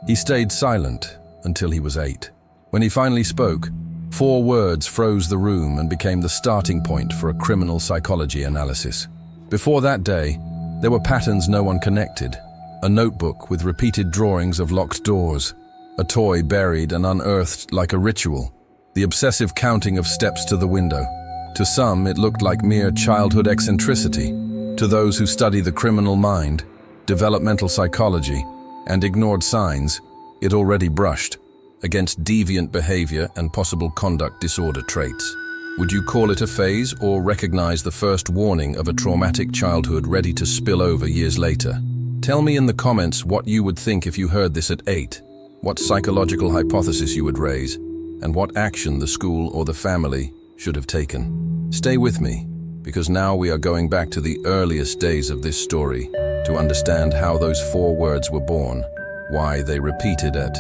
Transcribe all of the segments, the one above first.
He stayed silent until he was 8. When he finally spoke, 4 words froze the room and became the starting point for a criminal psychology analysis. Before that day, there were patterns no one connected. A notebook with repeated drawings of locked doors, a toy buried and unearthed like a ritual, the obsessive counting of steps to the window. To some, it looked like mere childhood eccentricity. To those who study the criminal mind, developmental psychology, and ignored signs, it already brushed against deviant behavior and possible conduct disorder traits. Would you call it a phase or recognize the first warning of a traumatic childhood ready to spill over years later? Tell me in the comments what you would think if you heard this at 8, what psychological hypothesis you would raise, and what action the school or the family should have taken. Stay with me, because now we are going back to the earliest days of this story to understand how those 4 words were born, why they repeated at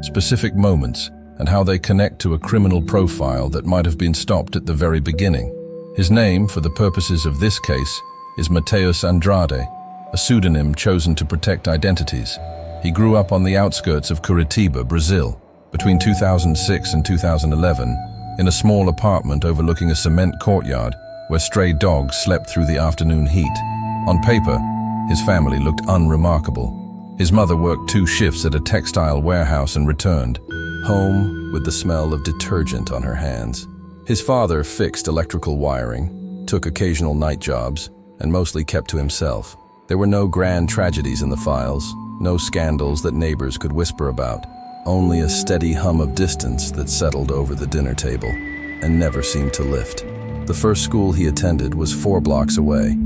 specific moments, and how they connect to a criminal profile that might have been stopped at the very beginning. His name, for the purposes of this case, is Mateus Andrade, a pseudonym chosen to protect identities. He grew up on the outskirts of Curitiba, Brazil, between 2006 and 2011, in a small apartment overlooking a cement courtyard where stray dogs slept through the afternoon heat. On paper, his family looked unremarkable. His mother worked 2 shifts at a textile warehouse and returned home with the smell of detergent on her hands. His father fixed electrical wiring, took occasional night jobs, and mostly kept to himself. There were no grand tragedies in the files, no scandals that neighbors could whisper about, only a steady hum of distance that settled over the dinner table and never seemed to lift. The first school he attended was 4 blocks away,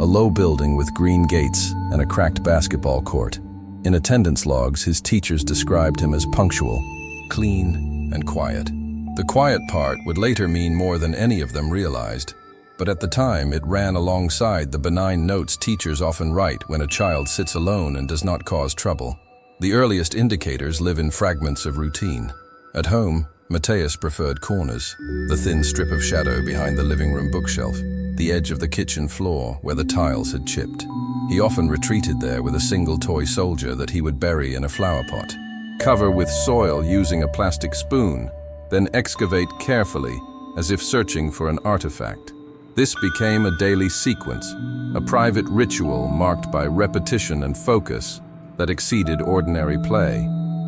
a low building with green gates and a cracked basketball court. In attendance logs, his teachers described him as punctual, clean, and quiet. The quiet part would later mean more than any of them realized, but at the time it ran alongside the benign notes teachers often write when a child sits alone and does not cause trouble. The earliest indicators live in fragments of routine. At home, Mateus preferred corners, the thin strip of shadow behind the living room bookshelf, the edge of the kitchen floor where the tiles had chipped. He often retreated there with a single toy soldier that he would bury in a flower pot, cover with soil using a plastic spoon, then excavate carefully as if searching for an artifact. This became a daily sequence, a private ritual marked by repetition and focus that exceeded ordinary play.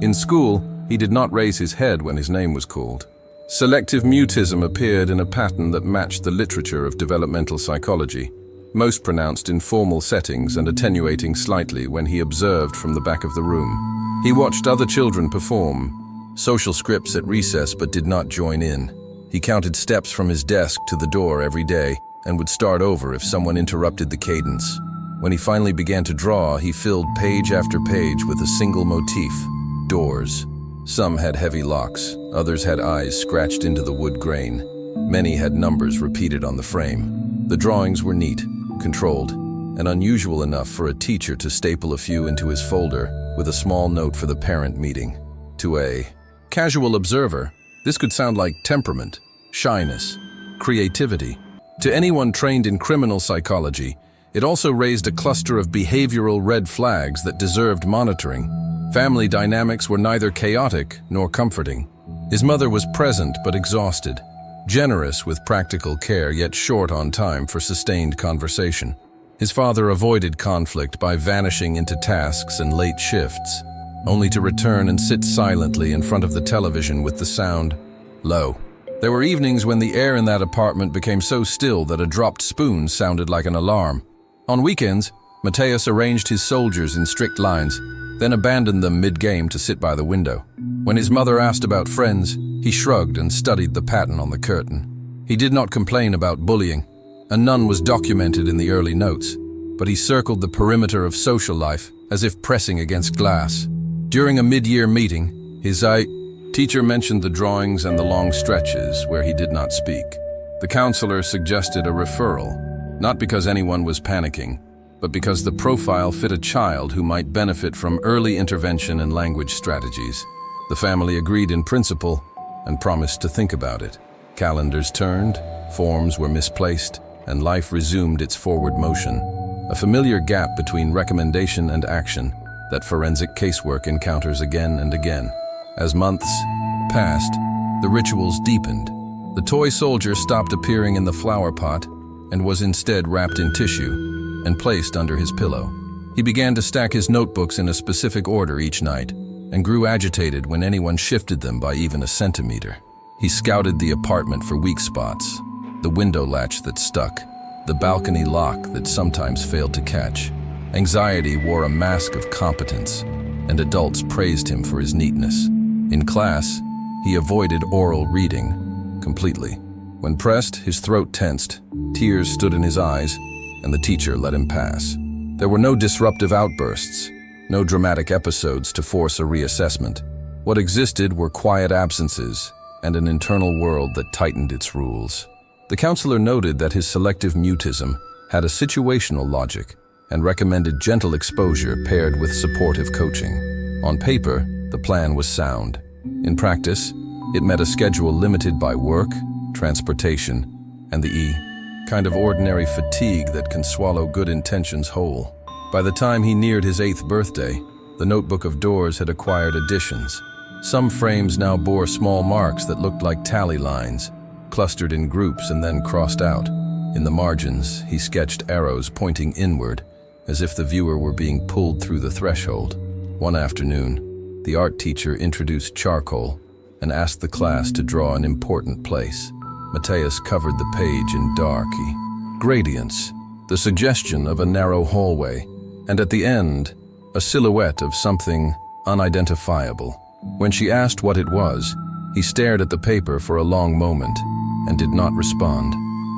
In school, he did not raise his head when his name was called. Selective mutism appeared in a pattern that matched the literature of developmental psychology, most pronounced in formal settings and attenuating slightly when he observed from the back of the room. He watched other children perform social scripts at recess but did not join in. He counted steps from his desk to the door every day and would start over if someone interrupted the cadence. When he finally began to draw, he filled page after page with a single motif: doors. Some had heavy locks, others had eyes scratched into the wood grain. Many had numbers repeated on the frame. The drawings were neat, controlled, and unusual enough for a teacher to staple a few into his folder with a small note for the parent meeting. To a casual observer, this could sound like temperament, shyness, creativity. To anyone trained in criminal psychology, it also raised a cluster of behavioral red flags that deserved monitoring. Family dynamics were neither chaotic nor comforting. His mother was present but exhausted, generous with practical care yet short on time for sustained conversation. His father avoided conflict by vanishing into tasks and late shifts, only to return and sit silently in front of the television with the sound low. There were evenings when the air in that apartment became so still that a dropped spoon sounded like an alarm. On weekends, Mateus arranged his soldiers in strict lines, then abandoned them mid-game to sit by the window. When his mother asked about friends, he shrugged and studied the pattern on the curtain. He did not complain about bullying, and none was documented in the early notes, but he circled the perimeter of social life as if pressing against glass. During a mid-year meeting, his teacher mentioned the drawings and the long stretches where he did not speak. The counselor suggested a referral, not because anyone was panicking, but because the profile fit a child who might benefit from early intervention and language strategies. The family agreed in principle and promised to think about it. Calendars turned, forms were misplaced, and life resumed its forward motion. A familiar gap between recommendation and action, that forensic casework encounters again and again. As months passed, the rituals deepened. The toy soldier stopped appearing in the flower pot and was instead wrapped in tissue and placed under his pillow. He began to stack his notebooks in a specific order each night and grew agitated when anyone shifted them by even a centimeter. He scouted the apartment for weak spots, the window latch that stuck, the balcony lock that sometimes failed to catch. Anxiety wore a mask of competence, and adults praised him for his neatness. In class, he avoided oral reading completely. When pressed, his throat tensed, tears stood in his eyes, and the teacher let him pass. There were no disruptive outbursts, no dramatic episodes to force a reassessment. What existed were quiet absences and an internal world that tightened its rules. The counselor noted that his selective mutism had a situational logic and recommended gentle exposure paired with supportive coaching. On paper, the plan was sound. In practice, it met a schedule limited by work, transportation, and the kind of ordinary fatigue that can swallow good intentions whole. By the time he neared his 8th birthday, the notebook of doors had acquired additions. Some frames now bore small marks that looked like tally lines, clustered in groups and then crossed out. In the margins, he sketched arrows pointing inward, as if the viewer were being pulled through the threshold. One afternoon, the art teacher introduced charcoal and asked the class to draw an important place. Mateus covered the page in dark gradients, the suggestion of a narrow hallway, and at the end, a silhouette of something unidentifiable. When she asked what it was, he stared at the paper for a long moment and did not respond.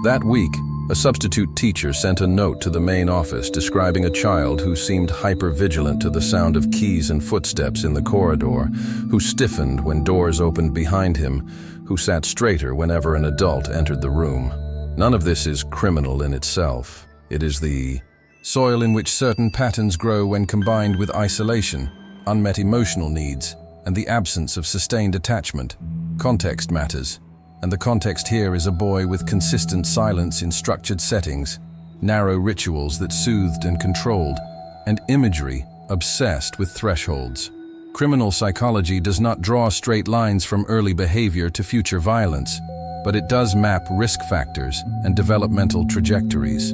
That week, a substitute teacher sent a note to the main office describing a child who seemed hyper-vigilant to the sound of keys and footsteps in the corridor, who stiffened when doors opened behind him, who sat straighter whenever an adult entered the room. None of this is criminal in itself. It is the soil in which certain patterns grow when combined with isolation, unmet emotional needs, and the absence of sustained attachment. Context matters, and the context here is a boy with consistent silence in structured settings, narrow rituals that soothed and controlled, and imagery obsessed with thresholds. Criminal psychology does not draw straight lines from early behavior to future violence, but it does map risk factors and developmental trajectories.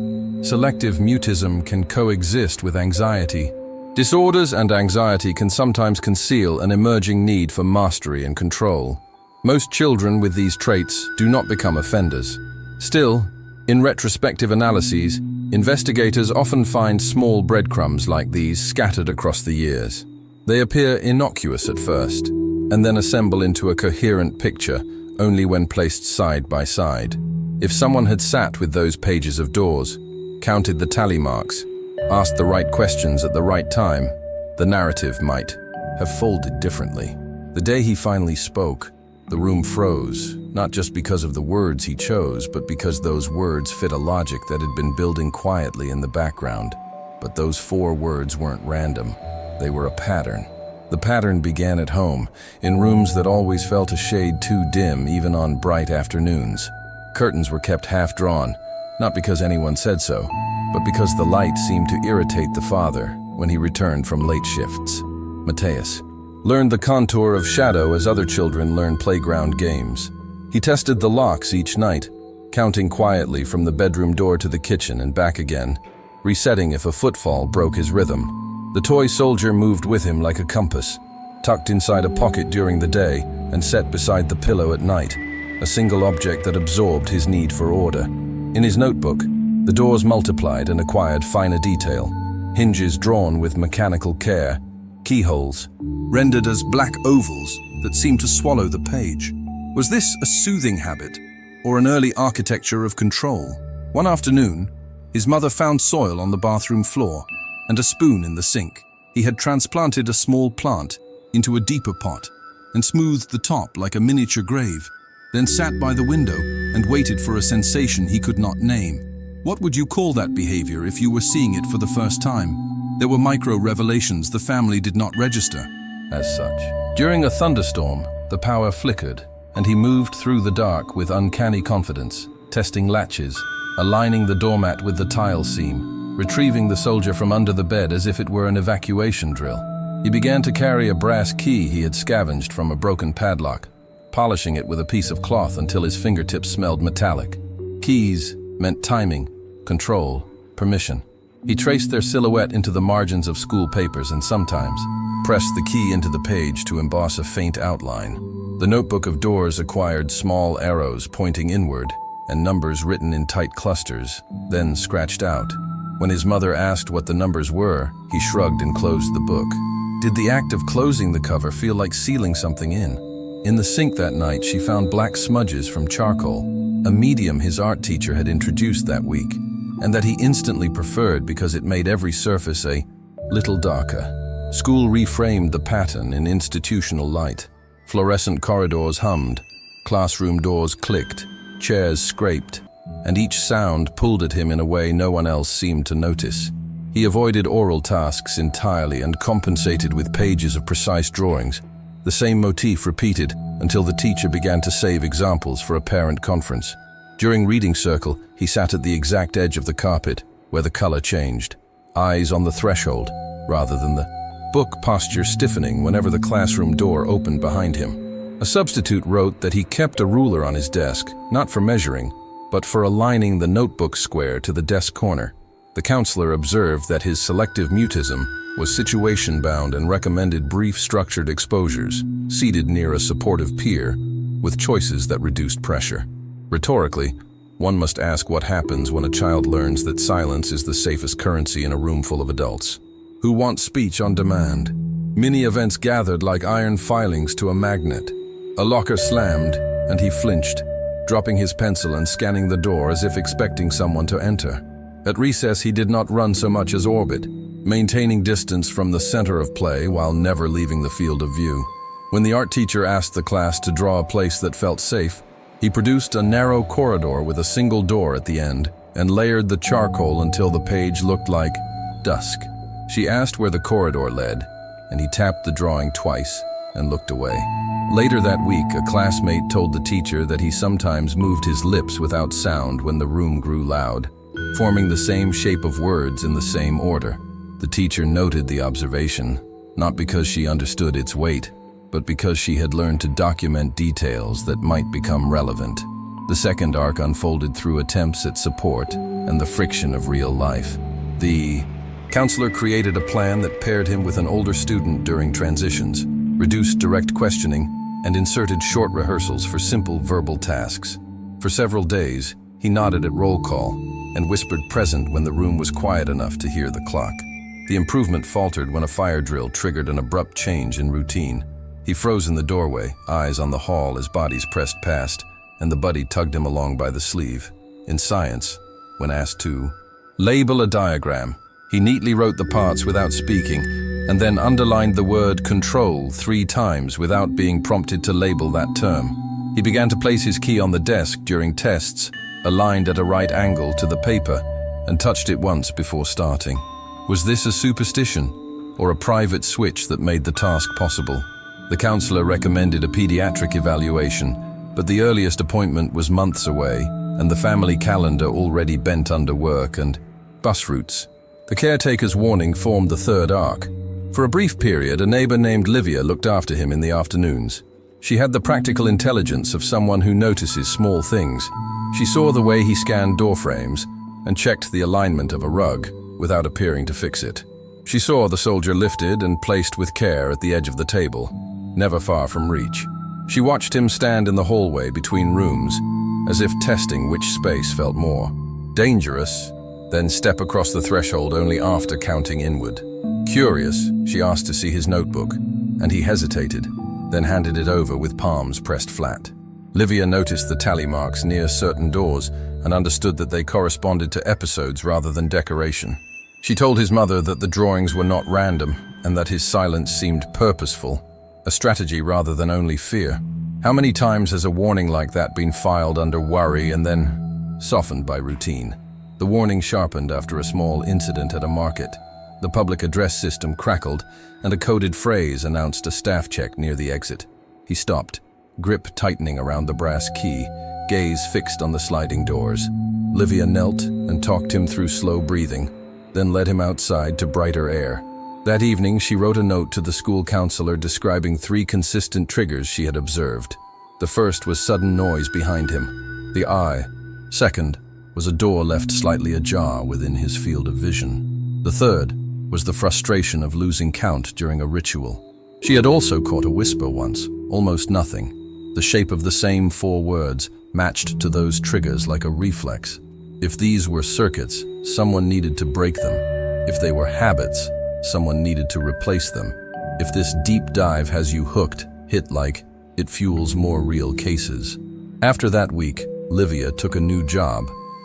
Selective mutism can coexist with anxiety. Disorders and anxiety can sometimes conceal an emerging need for mastery and control. Most children with these traits do not become offenders. Still, in retrospective analyses, investigators often find small breadcrumbs like these scattered across the years. They appear innocuous at first, and then assemble into a coherent picture only when placed side by side. If someone had sat with those pages of doors, counted the tally marks, asked the right questions at the right time, the narrative might have folded differently. The day he finally spoke, the room froze, not just because of the words he chose, but because those words fit a logic that had been building quietly in the background. But those 4 words weren't random. They were a pattern. The pattern began at home, in rooms that always felt a shade too dim even on bright afternoons. Curtains were kept half-drawn, not because anyone said so, but because the light seemed to irritate the father when he returned from late shifts. Mateus learned the contour of shadow as other children learn playground games. He tested the locks each night, counting quietly from the bedroom door to the kitchen and back again, resetting if a footfall broke his rhythm. The toy soldier moved with him like a compass, tucked inside a pocket during the day and set beside the pillow at night, a single object that absorbed his need for order. In his notebook, the doors multiplied and acquired finer detail, hinges drawn with mechanical care, keyholes rendered as black ovals that seemed to swallow the page. Was this a soothing habit or an early architecture of control? One afternoon, his mother found soil on the bathroom floor and a spoon in the sink. He had transplanted a small plant into a deeper pot and smoothed the top like a miniature grave, then sat by the window and waited for a sensation he could not name. What would you call that behavior if you were seeing it for the first time? There were micro-revelations the family did not register as such. During a thunderstorm, the power flickered, and he moved through the dark with uncanny confidence, testing latches, aligning the doormat with the tile seam, retrieving the soldier from under the bed as if it were an evacuation drill. He began to carry a brass key he had scavenged from a broken padlock, polishing it with a piece of cloth until his fingertips smelled metallic. Keys meant timing, control, permission. He traced their silhouette into the margins of school papers and sometimes pressed the key into the page to emboss a faint outline. The notebook of doors acquired small arrows pointing inward and numbers written in tight clusters, then scratched out. When his mother asked what the numbers were, he shrugged and closed the book. Did the act of closing the cover feel like sealing something in? In the sink that night, she found black smudges from charcoal, a medium his art teacher had introduced that week, and that he instantly preferred because it made every surface a little darker. School reframed the pattern in institutional light. Fluorescent corridors hummed, classroom doors clicked, chairs scraped, and each sound pulled at him in a way no one else seemed to notice. He avoided oral tasks entirely and compensated with pages of precise drawings. The same motif repeated until the teacher began to save examples for a parent conference. During reading circle, he sat at the exact edge of the carpet, where the color changed, eyes on the threshold, rather than the book posture stiffening whenever the classroom door opened behind him. A substitute wrote that he kept a ruler on his desk, not for measuring, but for aligning the notebook square to the desk corner. The counselor observed that his selective mutism was situation-bound and recommended brief structured exposures, seated near a supportive peer, with choices that reduced pressure. Rhetorically, one must ask what happens when a child learns that silence is the safest currency in a room full of adults who want speech on demand. Mini-events gathered like iron filings to a magnet. A locker slammed, and he flinched, dropping his pencil and scanning the door as if expecting someone to enter. At recess, he did not run so much as orbit, maintaining distance from the center of play while never leaving the field of view. When the art teacher asked the class to draw a place that felt safe, he produced a narrow corridor with a single door at the end and layered the charcoal until the page looked like dusk. She asked where the corridor led, and he tapped the drawing twice and looked away. Later that week, a classmate told the teacher that he sometimes moved his lips without sound when the room grew loud, forming the same shape of words in the same order. The teacher noted the observation, not because she understood its weight, but because she had learned to document details that might become relevant. The second arc unfolded through attempts at support and the friction of real life. The counselor created a plan that paired him with an older student during transitions, reduced direct questioning, and inserted short rehearsals for simple verbal tasks. For several days, he nodded at roll call and whispered present when the room was quiet enough to hear the clock. The improvement faltered when a fire drill triggered an abrupt change in routine. He froze in the doorway, eyes on the hall as bodies pressed past, and the buddy tugged him along by the sleeve. In science, when asked to label a diagram, he neatly wrote the parts without speaking, and then underlined the word control 3 times without being prompted to label that term. He began to place his key on the desk during tests, aligned at a right angle to the paper, and touched it once before starting. Was this a superstition, or a private switch that made the task possible? The counselor recommended a pediatric evaluation, but the earliest appointment was months away, and the family calendar already bent under work and bus routes. The caretaker's warning formed the third arc. For a brief period, a neighbor named Livia looked after him in the afternoons. She had the practical intelligence of someone who notices small things. She saw the way he scanned door frames and checked the alignment of a rug without appearing to fix it. She saw the soldier lifted and placed with care at the edge of the table, never far from reach. She watched him stand in the hallway between rooms, as if testing which space felt more dangerous, then step across the threshold only after counting inward. Curious, she asked to see his notebook, and he hesitated, then handed it over with palms pressed flat. Livia noticed the tally marks near certain doors and understood that they corresponded to episodes rather than decoration. She told his mother that the drawings were not random and that his silence seemed purposeful, a strategy rather than only fear. How many times has a warning like that been filed under worry and then softened by routine? The warning sharpened after a small incident at a market. The public address system crackled, and a coded phrase announced a staff check near the exit. He stopped, grip tightening around the brass key, gaze fixed on the sliding doors. Livia knelt and talked him through slow breathing, then led him outside to brighter air. That evening, she wrote a note to the school counselor describing 3 consistent triggers she had observed. The first was sudden noise behind him, the eye. Second was a door left slightly ajar within his field of vision. The third was the frustration of losing count during a ritual. She had also caught a whisper once, almost nothing. The shape of the same 4 words matched to those triggers like a reflex. If these were circuits, someone needed to break them. If they were habits, someone needed to replace them. If this deep dive has you hooked, hit like, it fuels more real cases. After that week, Livia took a new job,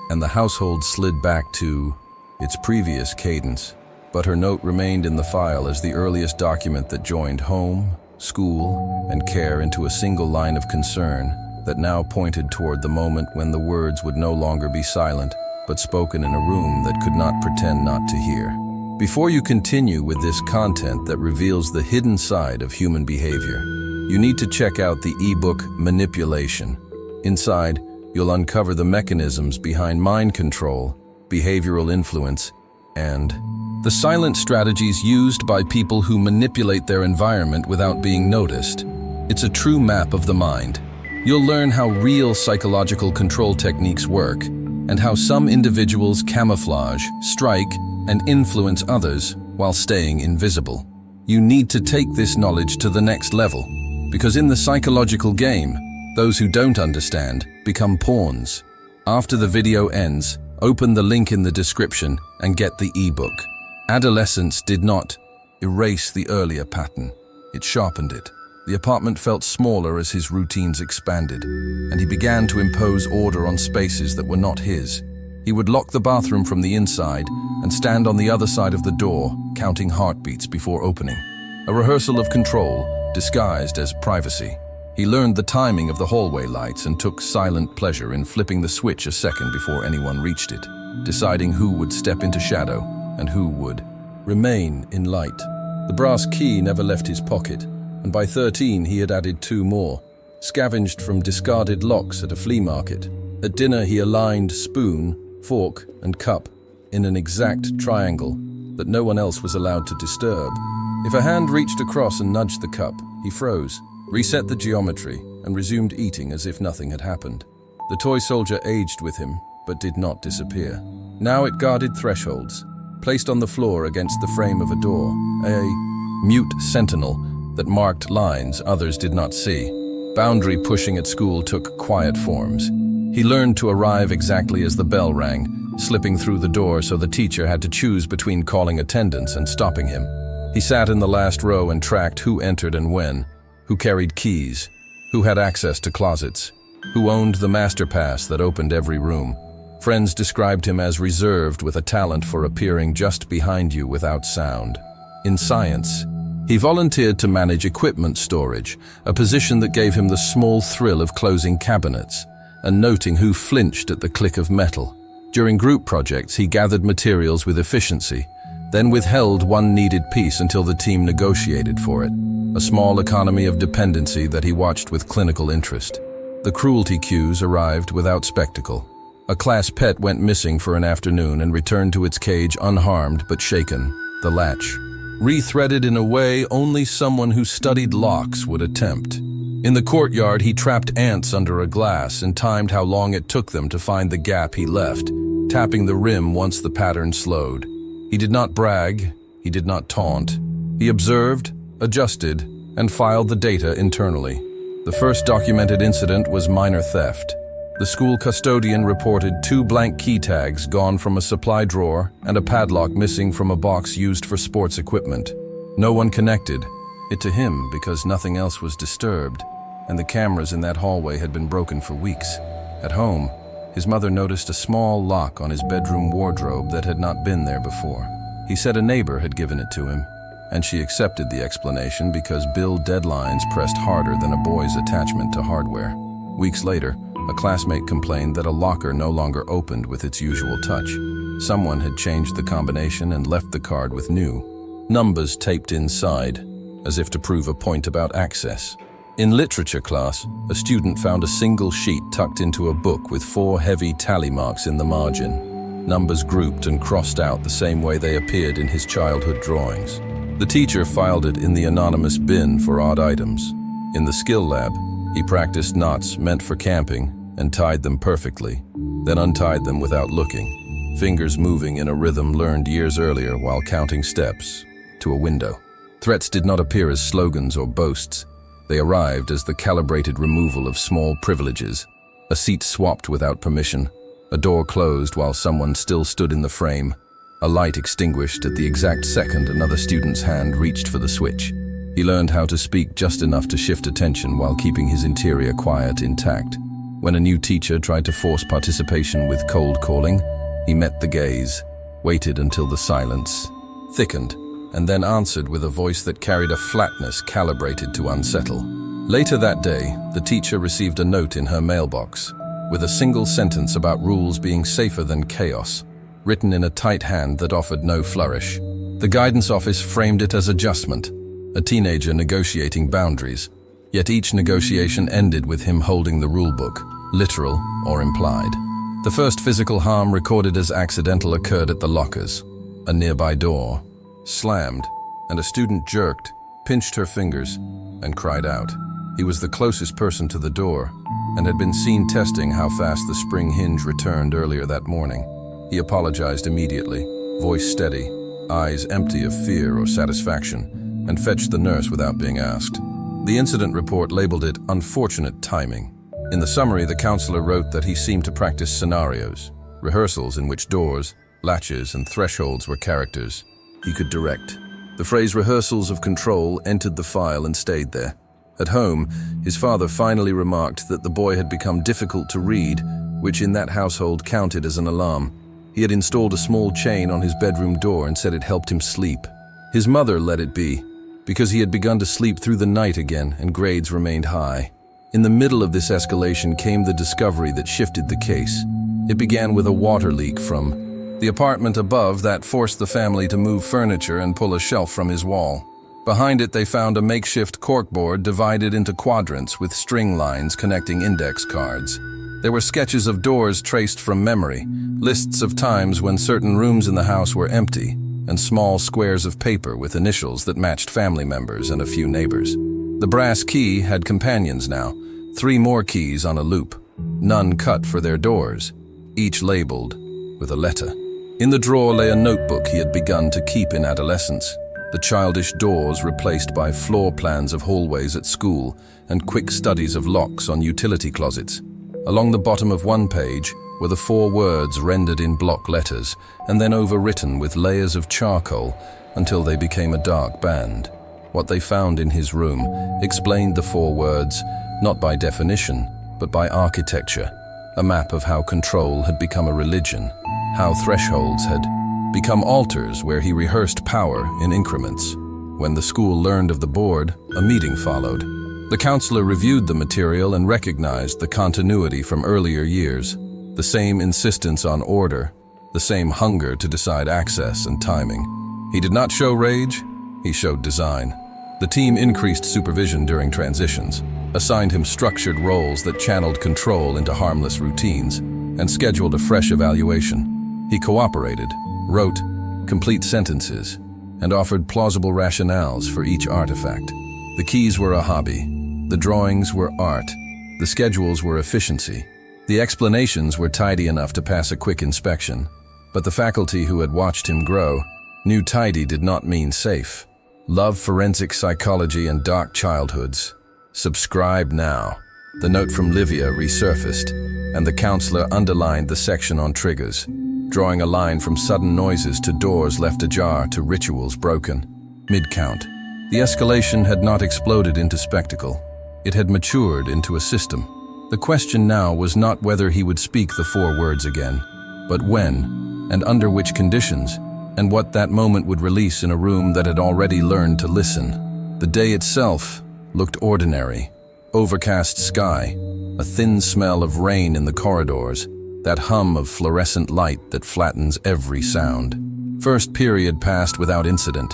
and the household slid back to its previous cadence. But her note remained in the file as the earliest document that joined home, school, and care into a single line of concern that now pointed toward the moment when the words would no longer be silent, but spoken in a room that could not pretend not to hear. Before you continue with this content that reveals the hidden side of human behavior, you need to check out the ebook Manipulation. Inside, you'll uncover the mechanisms behind mind control, behavioral influence, and the silent strategies used by people who manipulate their environment without being noticed. It's a true map of the mind. You'll learn how real psychological control techniques work, and how some individuals camouflage, strike, and influence others while staying invisible. You need to take this knowledge to the next level, because in the psychological game, those who don't understand become pawns. After the video ends, open the link in the description and get the ebook. Adolescence did not erase the earlier pattern, it sharpened it. The apartment felt smaller as his routines expanded, and he began to impose order on spaces that were not his. He would lock the bathroom from the inside and stand on the other side of the door, counting heartbeats before opening. A rehearsal of control, disguised as privacy. He learned the timing of the hallway lights and took silent pleasure in flipping the switch a second before anyone reached it, deciding who would step into shadow and who would remain in light. The brass key never left his pocket, and by 13 he had added 2 more, scavenged from discarded locks at a flea market. At dinner he aligned spoon, fork, and cup in an exact triangle that no one else was allowed to disturb. If a hand reached across and nudged the cup, he froze, reset the geometry, and resumed eating as if nothing had happened. The toy soldier aged with him, but did not disappear. Now it guarded thresholds, placed on the floor against the frame of a door, a mute sentinel that marked lines others did not see. Boundary pushing at school took quiet forms. He learned to arrive exactly as the bell rang, slipping through the door so the teacher had to choose between calling attendance and stopping him. He sat in the last row and tracked who entered and when, who carried keys, who had access to closets, who owned the master pass that opened every room. Friends described him as reserved with a talent for appearing just behind you without sound. In science, he volunteered to manage equipment storage, a position that gave him the small thrill of closing cabinets and noting who flinched at the click of metal. During group projects, he gathered materials with efficiency, then withheld one needed piece until the team negotiated for it, a small economy of dependency that he watched with clinical interest. The cruelty cues arrived without spectacle. A class pet went missing for an afternoon and returned to its cage unharmed but shaken, the latch rethreaded in a way only someone who studied locks would attempt. In the courtyard, he trapped ants under a glass and timed how long it took them to find the gap he left, tapping the rim once the pattern slowed. He did not brag, he did not taunt. He observed, adjusted, and filed the data internally. The first documented incident was minor theft. The school custodian reported 2 blank key tags gone from a supply drawer and a padlock missing from a box used for sports equipment. No one connected it to him because nothing else was disturbed, and the cameras in that hallway had been broken for weeks. At home, his mother noticed a small lock on his bedroom wardrobe that had not been there before. He said a neighbor had given it to him, and she accepted the explanation because bill deadlines pressed harder than a boy's attachment to hardware. Weeks later, a classmate complained that a locker no longer opened with its usual touch. Someone had changed the combination and left the card with new numbers taped inside, as if to prove a point about access. In literature class, a student found a single sheet tucked into a book with 4 heavy tally marks in the margin, numbers grouped and crossed out the same way they appeared in his childhood drawings. The teacher filed it in the anonymous bin for odd items. In the skill lab, he practiced knots meant for camping and tied them perfectly, then untied them without looking, fingers moving in a rhythm learned years earlier while counting steps to a window. Threats did not appear as slogans or boasts. They arrived as the calibrated removal of small privileges, a seat swapped without permission, a door closed while someone still stood in the frame, a light extinguished at the exact second another student's hand reached for the switch. He learned how to speak just enough to shift attention while keeping his interior quiet intact. When a new teacher tried to force participation with cold calling, he met the gaze, waited until the silence thickened, and then answered with a voice that carried a flatness calibrated to unsettle. Later that day, the teacher received a note in her mailbox, with a single sentence about rules being safer than chaos, written in a tight hand that offered no flourish. The guidance office framed it as adjustment, a teenager negotiating boundaries, yet each negotiation ended with him holding the rulebook, literal or implied. The first physical harm recorded as accidental occurred at the lockers. A nearby door slammed, and a student jerked, pinched her fingers, and cried out. He was the closest person to the door, and had been seen testing how fast the spring hinge returned earlier that morning. He apologized immediately, voice steady, eyes empty of fear or satisfaction, and fetched the nurse without being asked. The incident report labeled it unfortunate timing. In the summary, the counselor wrote that he seemed to practice scenarios, rehearsals in which doors, latches, and thresholds were characters he could direct. The phrase rehearsals of control entered the file and stayed there. At home, his father finally remarked that the boy had become difficult to read, which in that household counted as an alarm. He had installed a small chain on his bedroom door and said it helped him sleep. His mother let it be, because he had begun to sleep through the night again and grades remained high. In the middle of this escalation came the discovery that shifted the case. It began with a water leak from the apartment above that forced the family to move furniture and pull a shelf from his wall. Behind it, they found a makeshift corkboard divided into quadrants with string lines connecting index cards. There were sketches of doors traced from memory, lists of times when certain rooms in the house were empty, and small squares of paper with initials that matched family members and a few neighbors. The brass key had companions now, 3 more keys on a loop, none cut for their doors, each labeled with a letter. In the drawer lay a notebook he had begun to keep in adolescence, the childish doors replaced by floor plans of hallways at school and quick studies of locks on utility closets. Along the bottom of one page were the 4 words rendered in block letters and then overwritten with layers of charcoal until they became a dark band. What they found in his room explained the 4 words, not by definition, but by architecture, a map of how control had become a religion, how thresholds had become altars where he rehearsed power in increments. When the school learned of the board, a meeting followed. The counselor reviewed the material and recognized the continuity from earlier years, the same insistence on order, the same hunger to decide access and timing. He did not show rage, he showed design. The team increased supervision during transitions, assigned him structured roles that channeled control into harmless routines, and scheduled a fresh evaluation. He cooperated, wrote complete sentences, and offered plausible rationales for each artifact. The keys were a hobby, the drawings were art, the schedules were efficiency, the explanations were tidy enough to pass a quick inspection. But the faculty who had watched him grow knew tidy did not mean safe. Love forensic psychology and dark childhoods. Subscribe now. The note from Livia resurfaced, and the counselor underlined the section on triggers, drawing a line from sudden noises to doors left ajar to rituals broken. Mid-count. The escalation had not exploded into spectacle. It had matured into a system. The question now was not whether he would speak the 4 words again, but when, and under which conditions, and what that moment would release in a room that had already learned to listen. The day itself looked ordinary. Overcast sky, a thin smell of rain in the corridors, that hum of fluorescent light that flattens every sound. First period passed without incident.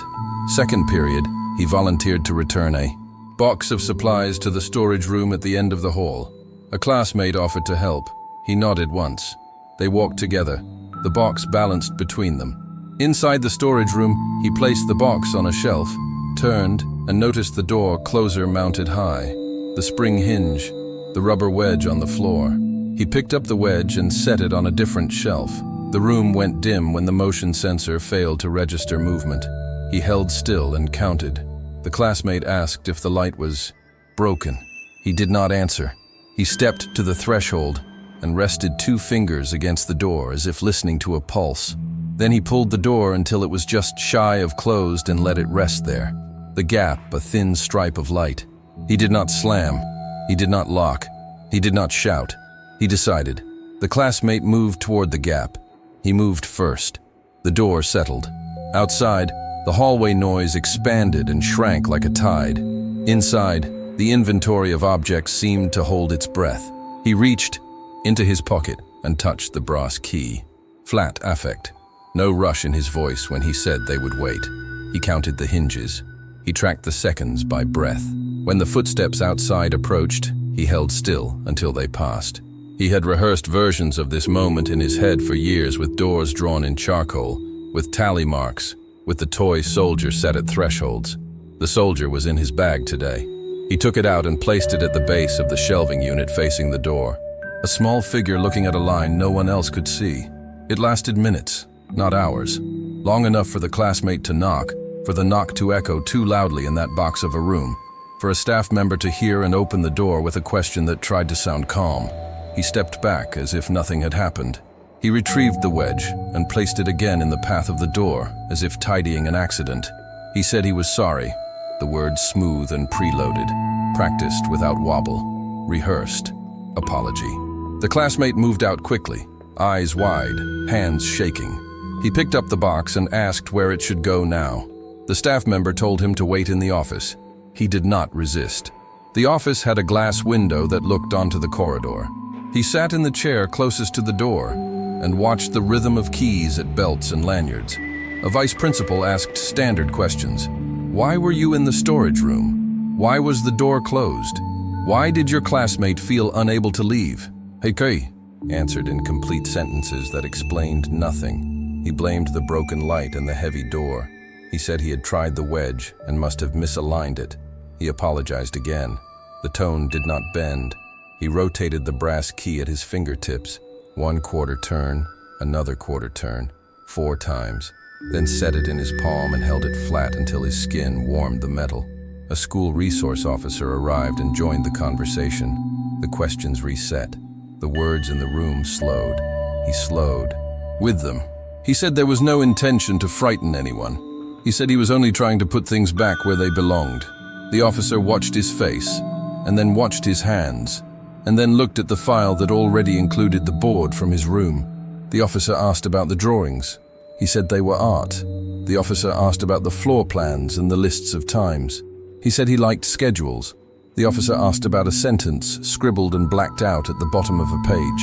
Second period, he volunteered to return a box of supplies to the storage room at the end of the hall. A classmate offered to help. He nodded once. They walked together, the box balanced between them. Inside the storage room, he placed the box on a shelf, turned, and noticed the door closer mounted high, the spring hinge, the rubber wedge on the floor. He picked up the wedge and set it on a different shelf. The room went dim when the motion sensor failed to register movement. He held still and counted. The classmate asked if the light was broken. He did not answer. He stepped to the threshold and rested 2 fingers against the door as if listening to a pulse. Then he pulled the door until it was just shy of closed and let it rest there. The gap, a thin stripe of light. He did not slam. He did not lock. He did not shout. He decided. The classmate moved toward the gap. He moved first. The door settled. Outside, the hallway noise expanded and shrank like a tide. Inside, the inventory of objects seemed to hold its breath. He reached into his pocket and touched the brass key. Flat affect. No rush in his voice when he said they would wait. He counted the hinges. He tracked the seconds by breath. When the footsteps outside approached, he held still until they passed. He had rehearsed versions of this moment in his head for years, with doors drawn in charcoal, with tally marks, with the toy soldier set at thresholds. The soldier was in his bag today. He took it out and placed it at the base of the shelving unit facing the door. A small figure looking at a line no one else could see. It lasted minutes, not hours. Long enough for the classmate to knock, for the knock to echo too loudly in that box of a room, for a staff member to hear and open the door with a question that tried to sound calm. He stepped back as if nothing had happened. He retrieved the wedge and placed it again in the path of the door, as if tidying an accident. He said he was sorry, the words smooth and preloaded, practiced without wobble, rehearsed. Apology. The classmate moved out quickly, eyes wide, hands shaking. He picked up the box and asked where it should go now. The staff member told him to wait in the office. He did not resist. The office had a glass window that looked onto the corridor. He sat in the chair closest to the door and watched the rhythm of keys at belts and lanyards. A vice principal asked standard questions. Why were you in the storage room? Why was the door closed? Why did your classmate feel unable to leave? Hey, answered in complete sentences that explained nothing. He blamed the broken light and the heavy door. He said he had tried the wedge and must have misaligned it. He apologized again. The tone did not bend. He rotated the brass key at his fingertips, 1 quarter turn, another quarter turn, 4 times, then set it in his palm and held it flat until his skin warmed the metal. A school resource officer arrived and joined the conversation. The questions reset. The words in the room slowed. He slowed. With them. He said there was no intention to frighten anyone. He said he was only trying to put things back where they belonged. The officer watched his face, and then watched his hands, and then looked at the file that already included the board from his room. The officer asked about the drawings. He said they were art. The officer asked about the floor plans and the lists of times. He said he liked schedules. The officer asked about a sentence scribbled and blacked out at the bottom of a page.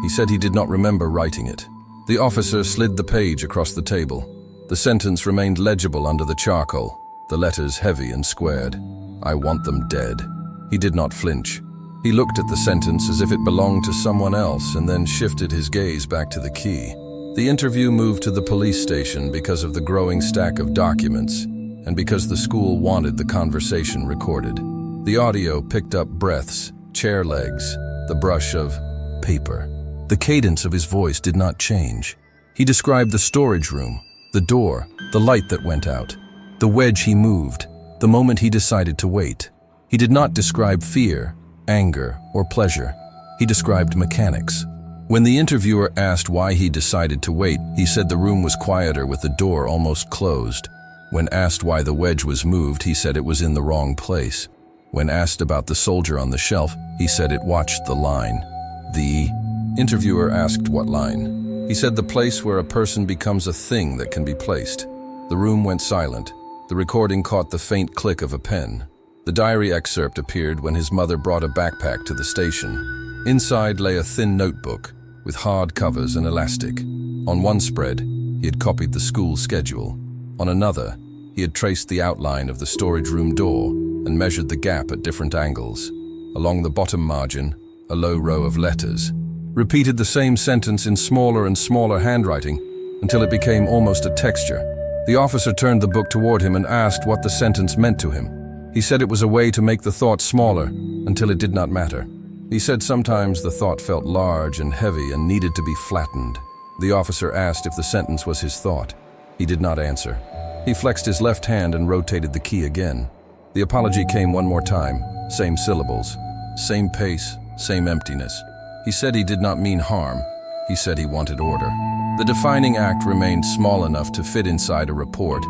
He said he did not remember writing it. The officer slid the page across the table. The sentence remained legible under the charcoal, the letters heavy and squared. I want them dead. He did not flinch. He looked at the sentence as if it belonged to someone else and then shifted his gaze back to the key. The interview moved to the police station because of the growing stack of documents and because the school wanted the conversation recorded. The audio picked up breaths, chair legs, the brush of paper. The cadence of his voice did not change. He described the storage room, the door, the light that went out, the wedge he moved, the moment he decided to wait. He did not describe fear, anger, or pleasure. He described mechanics. When the interviewer asked why he decided to wait, he said the room was quieter with the door almost closed. When asked why the wedge was moved, he said it was in the wrong place. When asked about the soldier on the shelf, he said it watched the line. The interviewer asked what line. He said the place where a person becomes a thing that can be placed. The room went silent. The recording caught the faint click of a pen. The diary excerpt appeared when his mother brought a backpack to the station. Inside lay a thin notebook with hard covers and elastic. On one spread, he had copied the school schedule. On another, he had traced the outline of the storage room door and measured the gap at different angles. Along the bottom margin, a low row of letters. Repeated the same sentence in smaller and smaller handwriting. until it became almost a texture. The officer turned the book toward him and asked what the sentence meant to him. He said it was a way to make the thought smaller until it did not matter. He said sometimes the thought felt large and heavy and needed to be flattened. The officer asked if the sentence was his thought. He did not answer. He flexed his left hand and rotated the key again. The apology came one more time, same syllables, same pace, same emptiness. He said he did not mean harm. He said he wanted order. The defining act remained small enough to fit inside a report,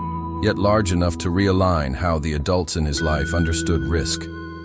yet large enough to realign how the adults in his life understood risk.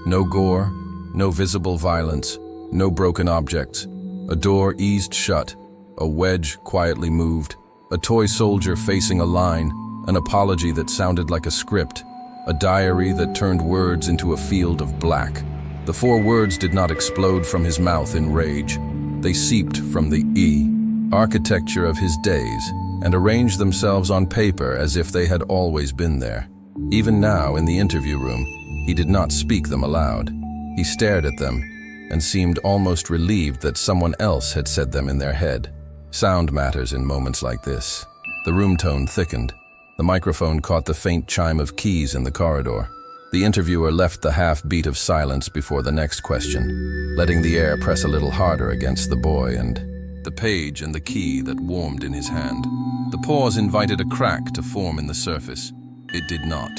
No gore, no visible violence, no broken objects. A door eased shut, a wedge quietly moved, a toy soldier facing a line, an apology that sounded like a script, a diary that turned words into a field of black. The 4 words did not explode from his mouth in rage. They seeped from the architecture of his days and arranged themselves on paper as if they had always been there. Even now, in the interview room, he did not speak them aloud. He stared at them and seemed almost relieved that someone else had said them in their head. Sound matters in moments like this. The room tone thickened. The microphone caught the faint chime of keys in the corridor. The interviewer left the half-beat of silence before the next question, letting the air press a little harder against the boy and the page and the key that warmed in his hand. The pause invited a crack to form in the surface. It did not.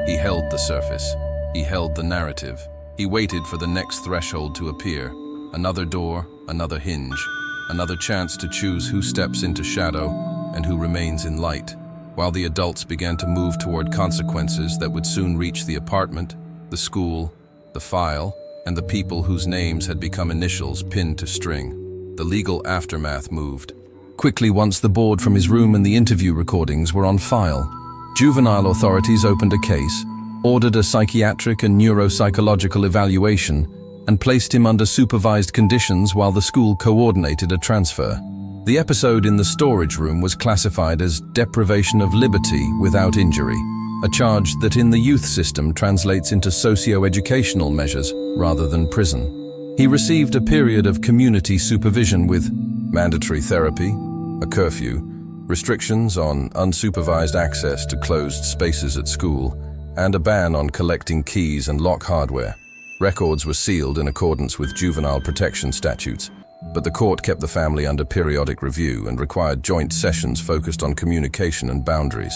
He held the surface. He held the narrative. He waited for the next threshold to appear. Another door, another hinge, another chance to choose who steps into shadow and who remains in light, while the adults began to move toward consequences that would soon reach the apartment, the school, the file, and the people whose names had become initials pinned to string. The legal aftermath moved quickly once the board from his room and the interview recordings were on file. Juvenile authorities opened a case, ordered a psychiatric and neuropsychological evaluation, and placed him under supervised conditions while the school coordinated a transfer. The episode in the storage room was classified as deprivation of liberty without injury, a charge that in the youth system translates into socio-educational measures rather than prison. He received a period of community supervision with mandatory therapy, a curfew, restrictions on unsupervised access to closed spaces at school, and a ban on collecting keys and lock hardware. Records were sealed in accordance with juvenile protection statutes, but the court kept the family under periodic review and required joint sessions focused on communication and boundaries.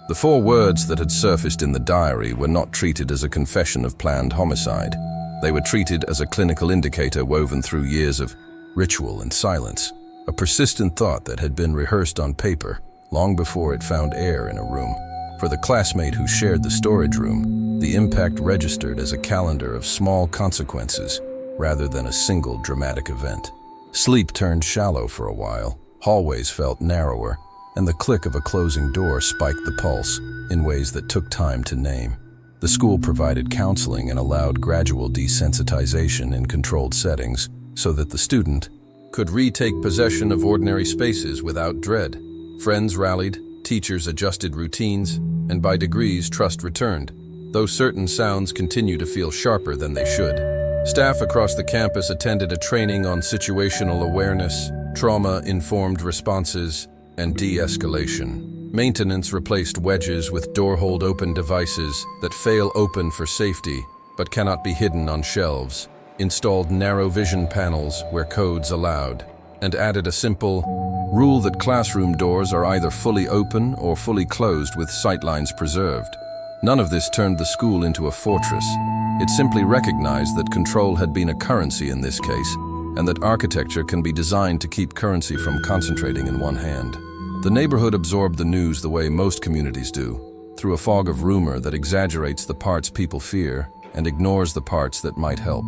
The 4 words that had surfaced in the diary were not treated as a confession of planned homicide. They were treated as a clinical indicator woven through years of ritual and silence, a persistent thought that had been rehearsed on paper long before it found air in a room. For the classmate who shared the storage room, the impact registered as a calendar of small consequences rather than a single dramatic event. Sleep turned shallow for a while, hallways felt narrower, and the click of a closing door spiked the pulse in ways that took time to name. The school provided counseling and allowed gradual desensitization in controlled settings so that the student could retake possession of ordinary spaces without dread. Friends rallied, teachers adjusted routines, and by degrees trust returned, though certain sounds continue to feel sharper than they should. Staff across the campus attended a training on situational awareness, trauma-informed responses, and de-escalation. Maintenance replaced wedges with door-hold-open devices that fail open for safety but cannot be hidden on shelves, installed narrow vision panels where codes allowed, and added a simple rule that classroom doors are either fully open or fully closed with sightlines preserved. None of this turned the school into a fortress. It simply recognized that control had been a currency in this case, and that architecture can be designed to keep currency from concentrating in one hand. The neighborhood absorbed the news the way most communities do, through a fog of rumor that exaggerates the parts people fear and ignores the parts that might help.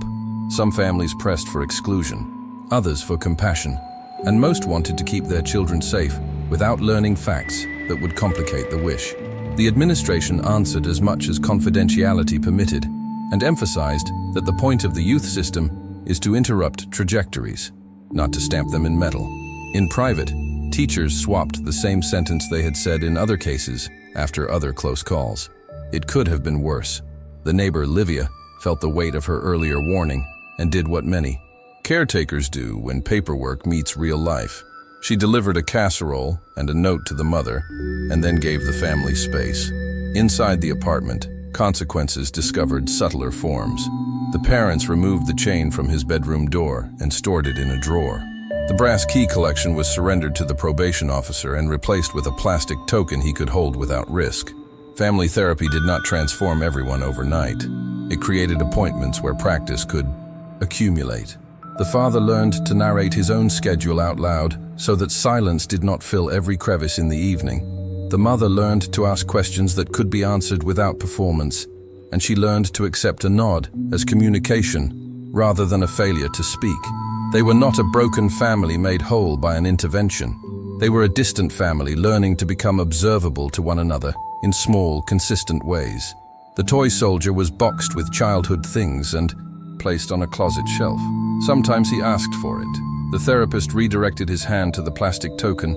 Some families pressed for exclusion, others for compassion, and most wanted to keep their children safe without learning facts that would complicate the wish. The administration answered as much as confidentiality permitted and emphasized that the point of the youth system is to interrupt trajectories, not to stamp them in metal. In private, teachers swapped the same sentence they had said in other cases after other close calls. It could have been worse. The neighbor, Livia, felt the weight of her earlier warning and did what many caretakers do when paperwork meets real life. She delivered a casserole and a note to the mother, and then gave the family space. Inside the apartment, consequences discovered subtler forms. The parents removed the chain from his bedroom door and stored it in a drawer. The brass key collection was surrendered to the probation officer and replaced with a plastic token he could hold without risk. Family therapy did not transform everyone overnight. It created appointments where practice could accumulate. The father learned to narrate his own schedule out loud so that silence did not fill every crevice in the evening. The mother learned to ask questions that could be answered without performance, and she learned to accept a nod as communication rather than a failure to speak. They were not a broken family made whole by an intervention. They were a distant family learning to become observable to one another in small, consistent ways. The toy soldier was boxed with childhood things and placed on a closet shelf. Sometimes he asked for it. The therapist redirected his hand to the plastic token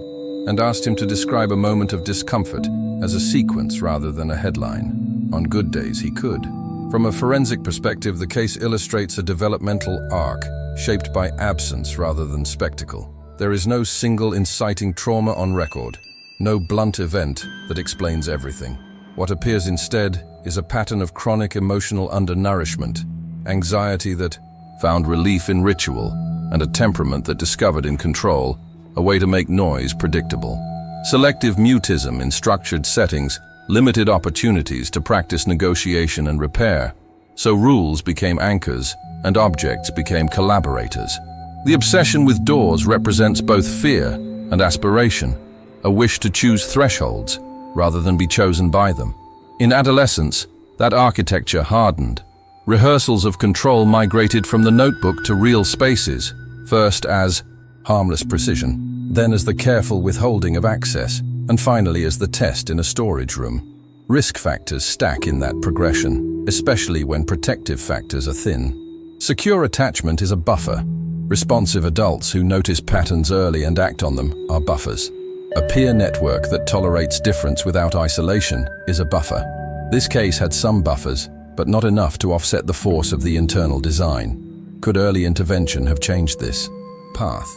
and asked him to describe a moment of discomfort as a sequence rather than a headline. On good days, he could. From a forensic perspective, the case illustrates a developmental arc shaped by absence rather than spectacle. There is no single inciting trauma on record, no blunt event that explains everything. What appears instead is a pattern of chronic emotional undernourishment, anxiety that found relief in ritual, and a temperament that discovered in control a way to make noise predictable. Selective mutism in structured settings limited opportunities to practice negotiation and repair, so rules became anchors and objects became collaborators. The obsession with doors represents both fear and aspiration, a wish to choose thresholds rather than be chosen by them. In adolescence, that architecture hardened. Rehearsals of control migrated from the notebook to real spaces, first as harmless precision, then as the careful withholding of access, and finally as the test in a storage room. Risk factors stack in that progression, especially when protective factors are thin. Secure attachment is a buffer. Responsive adults who notice patterns early and act on them are buffers. A peer network that tolerates difference without isolation is a buffer. This case had some buffers, but not enough to offset the force of the internal design. Could early intervention have changed this path?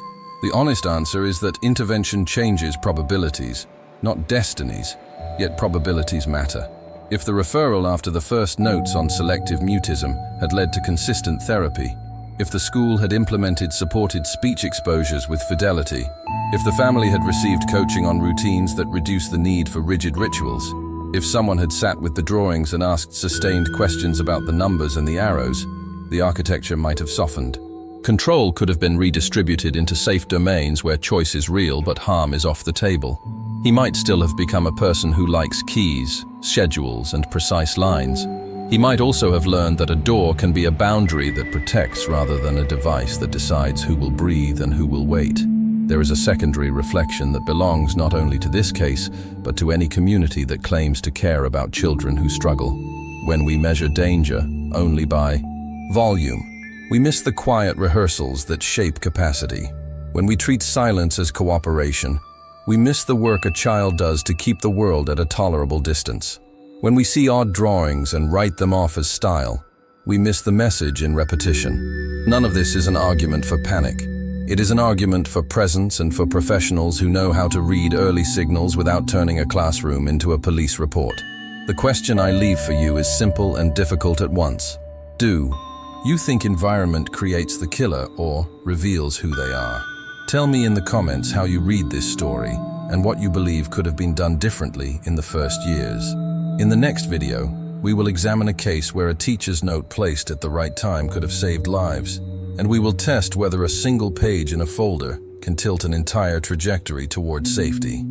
The honest answer is that intervention changes probabilities, not destinies, yet probabilities matter. If the referral after the first notes on selective mutism had led to consistent therapy, if the school had implemented supported speech exposures with fidelity, if the family had received coaching on routines that reduce the need for rigid rituals, if someone had sat with the drawings and asked sustained questions about the numbers and the arrows, the architecture might have softened. Control could have been redistributed into safe domains where choice is real but harm is off the table. He might still have become a person who likes keys, schedules, and precise lines. He might also have learned that a door can be a boundary that protects rather than a device that decides who will breathe and who will wait. There is a secondary reflection that belongs not only to this case, but to any community that claims to care about children who struggle. When we measure danger only by volume, we miss the quiet rehearsals that shape capacity. When we treat silence as cooperation, we miss the work a child does to keep the world at a tolerable distance. When we see odd drawings and write them off as style, we miss the message in repetition. None of this is an argument for panic. It is an argument for presence and for professionals who know how to read early signals without turning a classroom into a police report. The question I leave for you is simple and difficult at once. Do you think environment creates the killer or reveals who they are? Tell me in the comments how you read this story and what you believe could have been done differently in the first years. In the next video, we will examine a case where a teacher's note placed at the right time could have saved lives, and we will test whether a single page in a folder can tilt an entire trajectory towards safety.